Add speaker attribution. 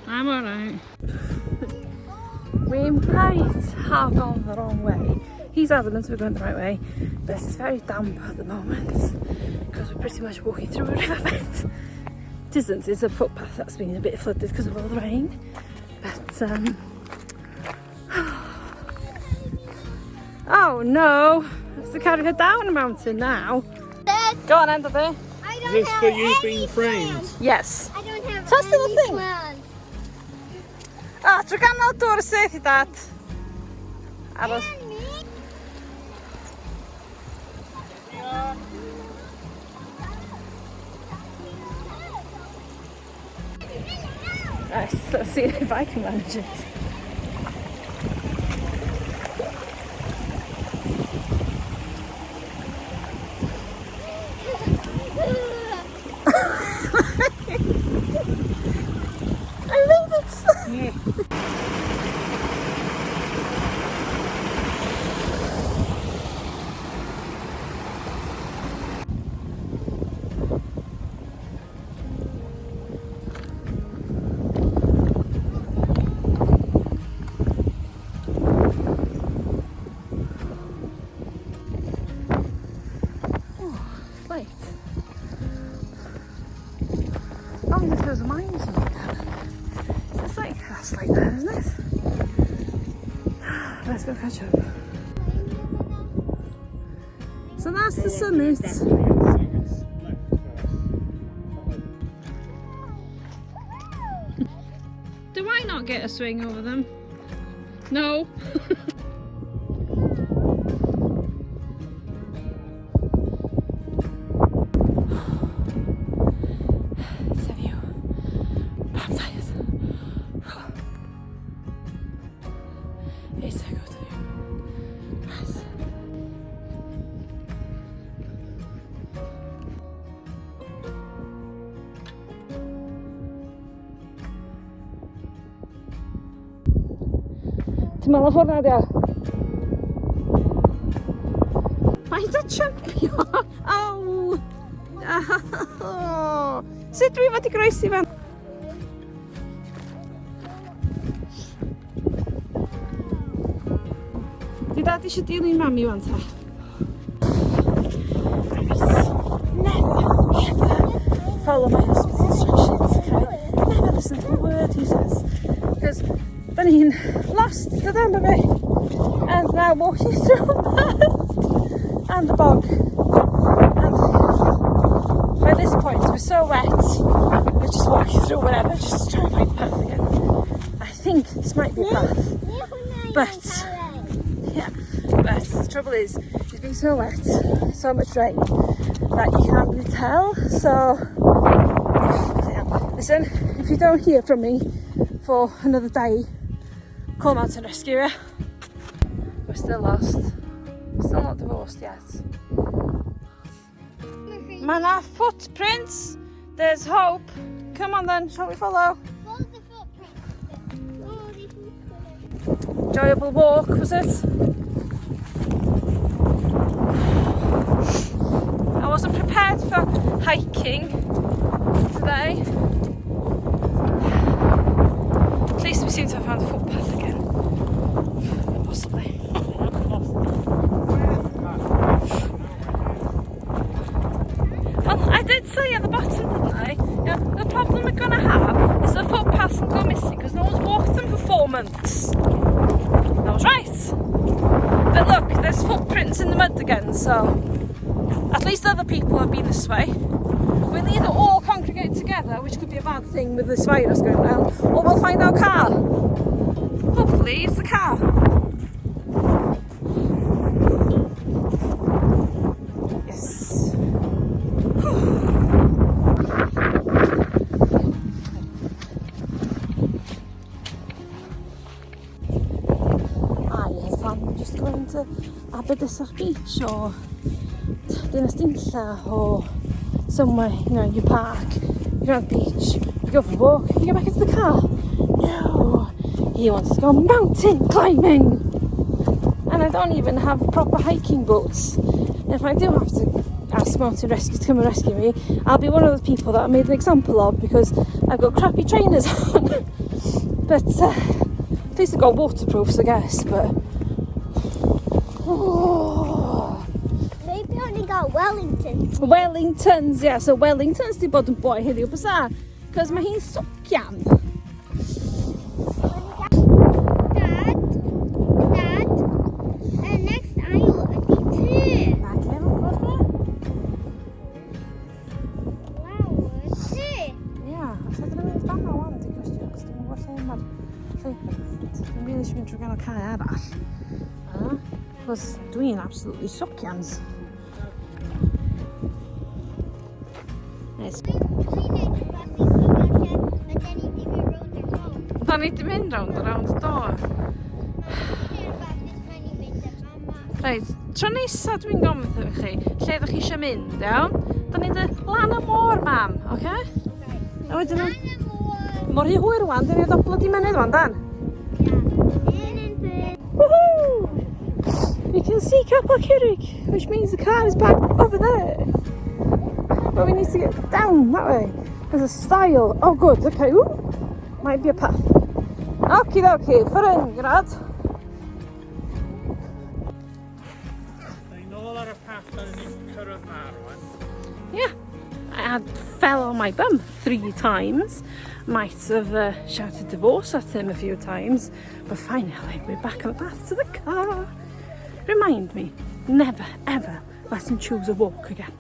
Speaker 1: I'm alright. We might have gone the wrong way. He's adamant we're going the right way, but it's very damp at the moment because we're pretty much walking through a riverbed. It isn't, it's a footpath that's been a bit flooded because of all the rain. But, oh no! It's to carry her down a mountain now.
Speaker 2: Dad,
Speaker 1: go on, end of it.
Speaker 2: Is this for you being framed?
Speaker 1: Yes.
Speaker 2: I don't have
Speaker 1: So that's the
Speaker 2: any
Speaker 1: thing.
Speaker 2: plan.
Speaker 1: Ah, trwy ganol dŵr y syth I dad. Aros. Let's see if I can manage it. I made it! Late. Oh, there's loads of mines on there. It's like, that's like that, isn't it? Let's go catch up. So that's the summit. Do I not get a swing over them? No. It's so good to you. Nice. Ti'n meddwl ffordd na dio? Mae'n a champion! Aw! Oh. Sut dwi fod I groesi fan? Di dad eisiau dilyn mami wan ta? Never, ever follow my husband's instructions, okay? Never listen to a word he says. Because then he's lost the damn of it. And now walking through a mud and the bog. And by this point we're so wet, we're just walking through whatever, just trying to find a path again. I think this might be a path. But yeah, but the trouble is, it's been so wet, so much rain, that you can't really tell. So, yeah. Listen, if you don't hear from me for another day, call Mountain Rescue. We're still lost. Still not divorced yet. Man, footprints. There's hope. Come on then, shall we follow? Enjoyable walk, was it? I wasn't prepared for hiking today. At least we seem to have found a footpath again. Possibly. Well, I did say at the bottom, didn't I? You know, the problem we're going to have is the footpaths can go missing because no one's walked them for 4 months. I was right. But look, there's footprints in the mud again, so at at least other people have been this way. We'll either all congregate together, which could be a bad thing with this virus going around, or we'll find our car. Hopefully it's the car. Yes. I'm just going to Aberystwyth Beach or Dinas Dinlla or somewhere, you know, you park, you're on the beach, you go for a walk, you get back into the car. No, he wants to go mountain climbing. And I don't even have proper hiking boots. If I do have to ask Mountain Rescue to come and rescue me, I'll be one of those people that I made an example of because I've got crappy trainers on. But at least I've got waterproofs, I guess, but
Speaker 3: Maybe only got Wellingtons.
Speaker 1: Wellingtons, yeah, so Wellingtons di bod yn boi heddiw bysa, cos mae hi'n socian.
Speaker 3: Dad, next aisle ydy ty. Flowers. Ty.
Speaker 1: Ia, os ydyn nhw'n mynd fanno wan, di cwestiwn, cos dwi'n gwybod lle mae'r llwybyr yn mynd. Dwi'n rili eisiau mynd trwy ganol cae arall. Cos dwi'n absolutely socians. Nice. Da ni di mynd round y do. Reit, tro nesa dwi'n gofyn wrtho chi, lle ydych chi eisiau mynd, iawn? Da ni dy lan y môr, mam, oce? A wedyn nhw... Mor hi hwyr rwan, dyn ni doblo di mynydd rwan, Dan? Woohoo! You can see Capel Curig, which means the car is back over there. But we need to get down that way. There's a stile. Oh, good. Okay. Ooh. Might be a path. Okie dokie. Fyrryn, grad.
Speaker 2: They know that a path down in Cyrraedd one.
Speaker 1: Yeah. I had fell on my bum 3 times. Might have shouted divorce at him a few times. But finally, we're back on the path to the car. Remind me, never ever let him choose a walk again.